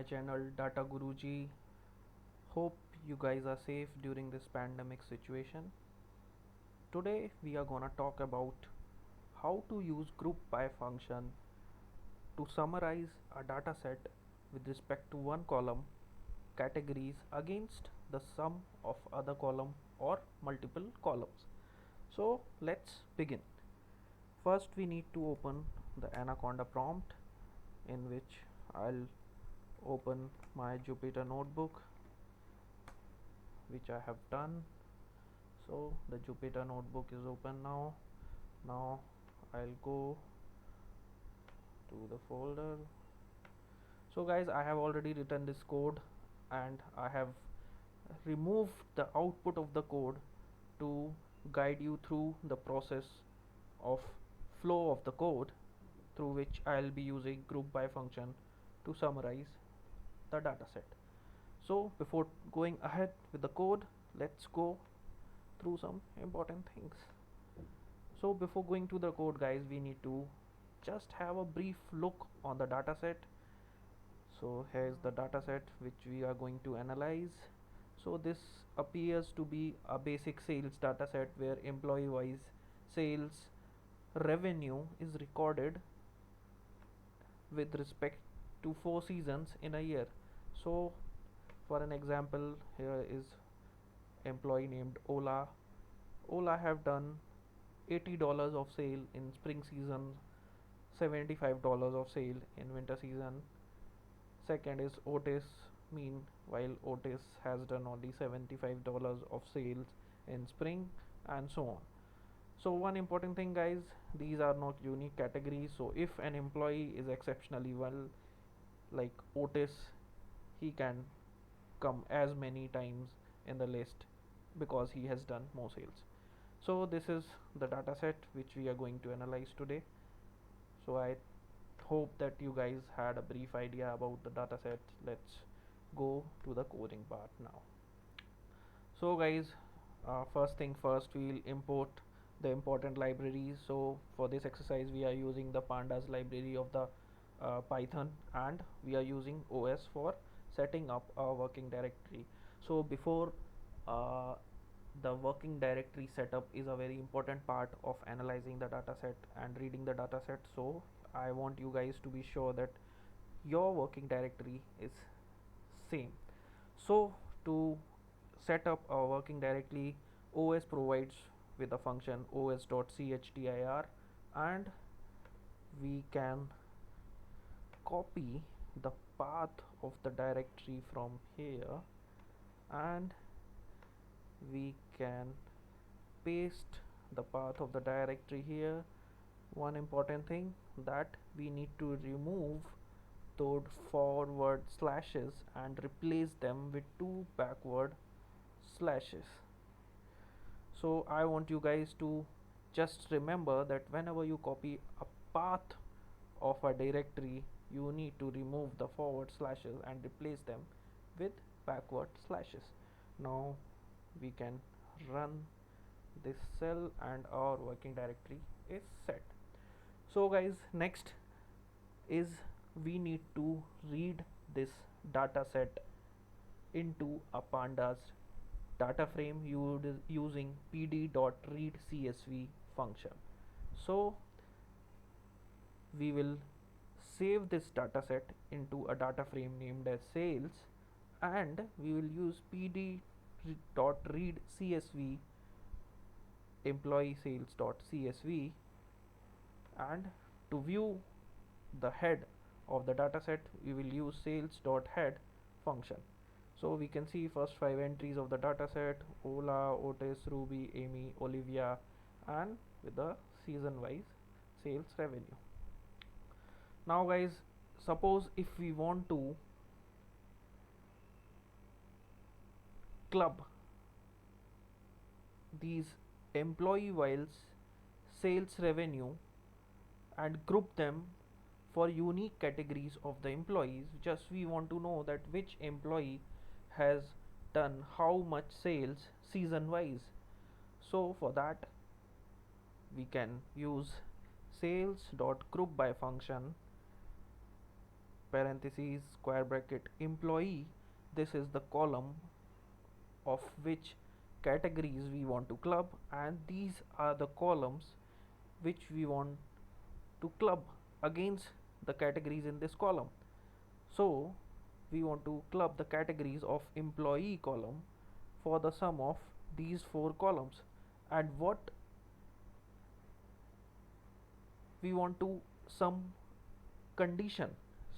my channel Data Guruji. Hope you guys are safe during this pandemic situation. Today we are gonna talk about how to use group by function to summarize a data set with respect to one column categories against the sum of other column or multiple columns. So let's begin. First we need to open the Anaconda prompt, in which I'll open my Jupyter notebook, which I have done. So the Jupyter notebook is open now. Now I'll go to the folder. So guys, I have already written this code and I have removed the output of the code to guide you through the process of flow of the code, through which I'll be using group by function to summarize the dataset. So before going ahead with the code, let's go through some important things. So before going to the code guys, we need to just have a brief look on the dataset. So here's the dataset which we are going to analyze. So this appears to be a basic sales dataset where employee wise sales revenue is recorded with respect to 4 seasons in a year. So for an example, here is employee named Ola. Ola have done $80 of sale in spring season, $75 of sale in winter season. Second is Otis. Meanwhile, Otis has done only $75 of sales in spring, and so on. So one important thing guys, these are not unique categories. So if an employee is exceptionally well, like Otis, he can come as many times in the list because he has done more sales. So this is the data set which we are going to analyze today. So I hope that you guys had a brief idea about the data set. Let's go to the coding part now. So guys, first thing first, we'll import the important libraries. So for this exercise we are using the pandas library of the Python, and we are using OS for setting up our working directory. So before uh, the working directory setup is a very important part of analyzing the dataset and reading the dataset. So I want you guys to be sure that your working directory is same. So to set up our working directory, OS provides with a function os.chdir, and we can copy the path of the directory from here, and we can paste the path of the directory here. One important thing, that we need to remove those forward slashes and replace them with two backward slashes. So I want you guys to just remember that whenever you copy a path of a directory, you need to remove the forward slashes and replace them with backward slashes. Now we can run this cell and our working directory is set. So guys, next is we need to read this data set into a pandas data frame using pd.readcsv function. So we will save this dataset into a data frame named as sales, and we will use pd.readcsv employee sales.csv, and to view the head of the dataset we will use sales.head function. So we can see first 5 entries of the dataset: Ola, Otis, Ruby, Amy, Olivia, and with the season wise sales revenue. Now guys, suppose if we want to club these employee wise sales revenue and group them for unique categories of the employees. Just we want to know that which employee has done how much sales season wise. So for that we can use sales.groupBy function parentheses square bracket employee. This is the column of which categories we want to club, and these are the columns which we want to club against the categories in this column. So we want to club the categories of employee column for the sum of these four columns. And what we want to sum condition,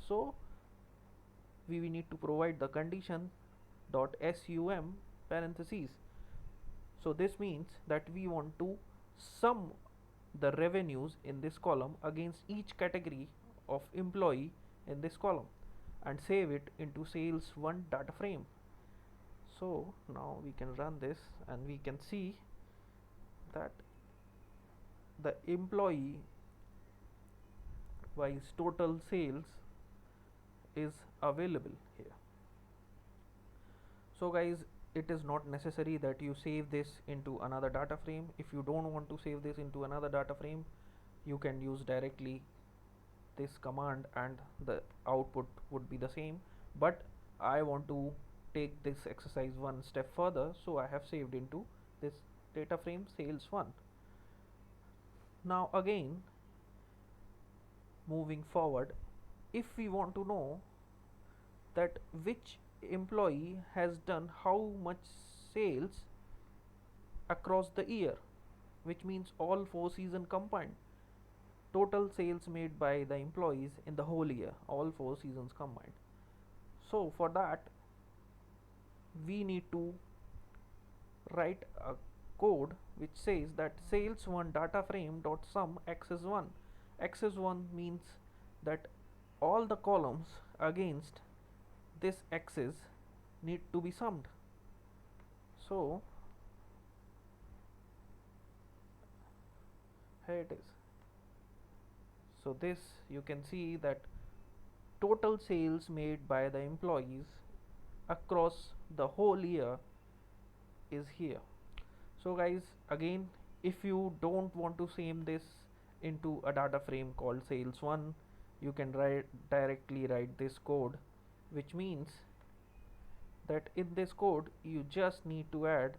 so we need to provide the condition dot sum parentheses. So this means that we want to sum the revenues in this column against each category of employee in this column and save it into sales 1 data frame. So now we can run this and we can see that the employee wise total sales is available here. So guys, it is not necessary that you save this into another data frame. If you don't want to save this into another data frame, you can use directly this command and the output would be the same. But I want to take this exercise one step further, so I have saved into this data frame sales 1. Now again, moving forward, if we want to know that which employee has done how much sales across the year, which means all 4 seasons combined, total sales made by the employees in the whole year, all 4 seasons combined. So for that we need to write a code which says that sales 1 data frame dot sum axis1. Axis1 means that all the columns against this axis need to be summed. So here it is. So this, you can see that total sales made by the employees across the whole year is here. So guys, again, if you don't want to same this into a data frame called sales1, you can directly write this code, which means that in this code you just need to add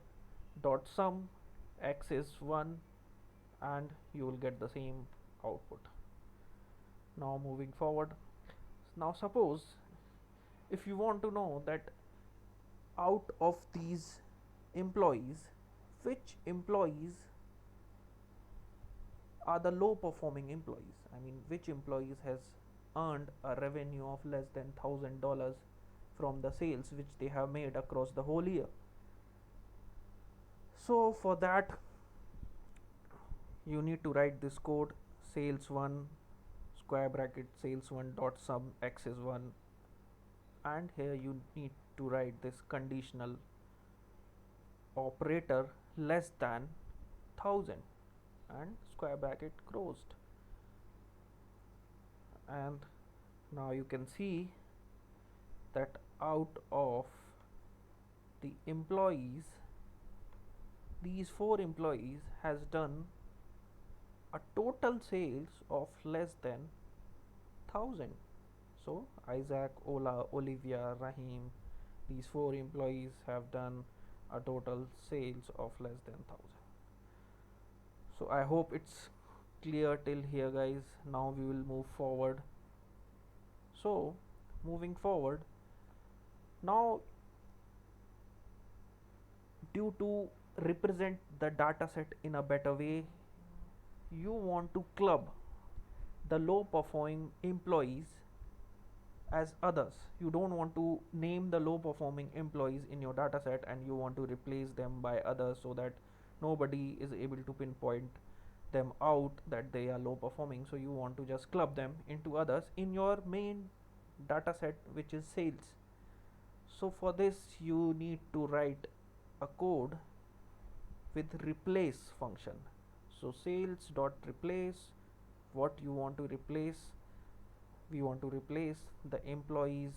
dot sum axis1 and you will get the same output. Now moving forward, now suppose if you want to know that out of these employees, which employees are the low performing employees, I mean which employees has earned a revenue of less than $1,000 from the sales which they have made across the whole year. So for that you need to write this code sales1 square bracket sales1 dot sum axis1, and here you need to write this conditional operator less than 1000 and square bracket closed. And now you can see that out of the employees, these 4 employees has done a total sales of less than 1000. So Isaac, Ola, Olivia, Rahim, these 4 employees have done a total sales of less than 1000. So I hope it's clear till here guys. Now we will move forward. So moving forward, now due to represent the data set in a better way, you want to club the low performing employees as others. You don't want to name the low performing employees in your data set and you want to replace them by others so that nobody is able to pinpoint them out that they are low performing. So you want to just club them into others in your main data set, which is sales. So for this you need to write a code with replace function. So sales dot replace, what you want to replace, we want to replace the employees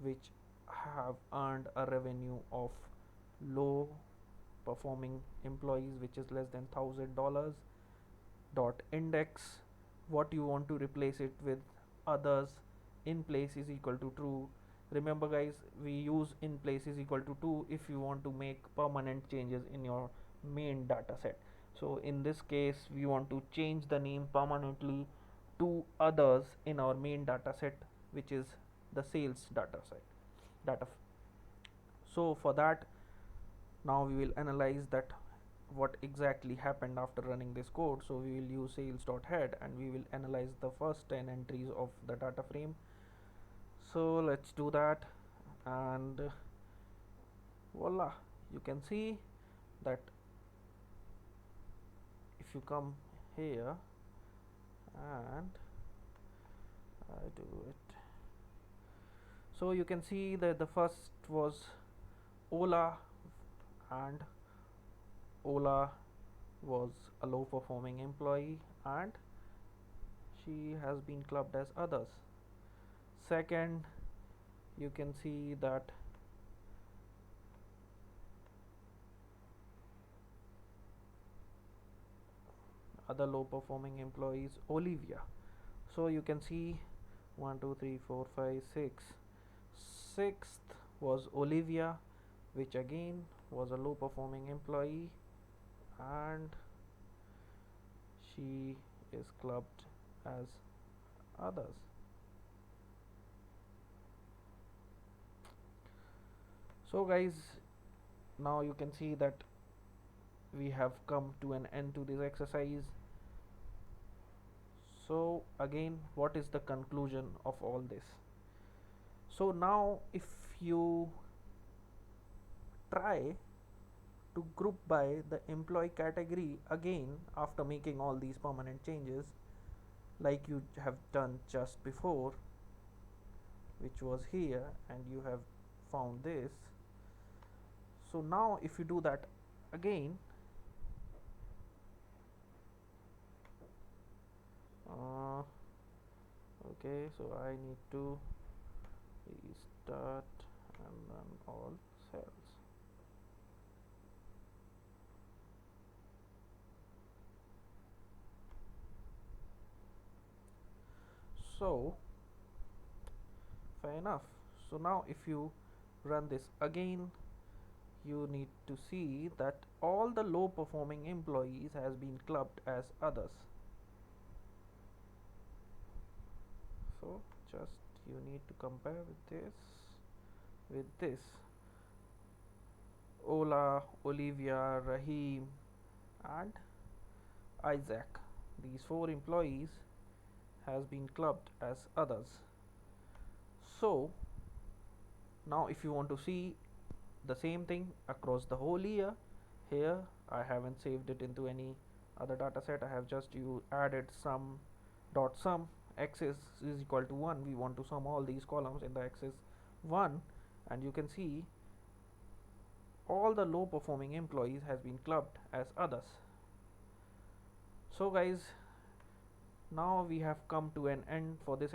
which have earned a revenue of low performing employees which is less than $1,000 dot index, what you want to replace it with others in place is equal to true. Remember guys, we use in place is equal to 2 if you want to make permanent changes in your main data set. So in this case we want to change the name permanently to others in our main data set, which is the sales data set data. So for that, now we will analyze that what exactly happened after running this code. So we will use sales.head and we will analyze the first 10 entries of the data frame. So let's do that, and voila, you can see that if you come here and I do it, so you can see that the first was Ola, and Ola was a low performing employee and she has been clubbed as others. Second, you can see that other low performing employees Olivia. So you can see 1 2 3 4 5 6. Sixth was Olivia, which again was a low performing employee and she is clubbed as others. So guys, now you can see that we have come to an end to this exercise. So again, what is the conclusion of all this? So now if you try to group by the employee category again after making all these permanent changes like you have done just before, which was here, and you have found this. So now if you do that again, okay, so I need to restart and run all cells. So fair enough. So now if you run this again, you need to see that all the low performing employees has been clubbed as others. So just you need to compare with this Ola, Olivia, Rahim and Isaac. These 4 employees has been clubbed as others. So now if you want to see the same thing across the whole year, here I haven't saved it into any other data set. I have just added sum dot sum axis is equal to 1. We want to sum all these columns in the axis 1, and you can see all the low performing employees has been clubbed as others. So guys, now we have come to an end for this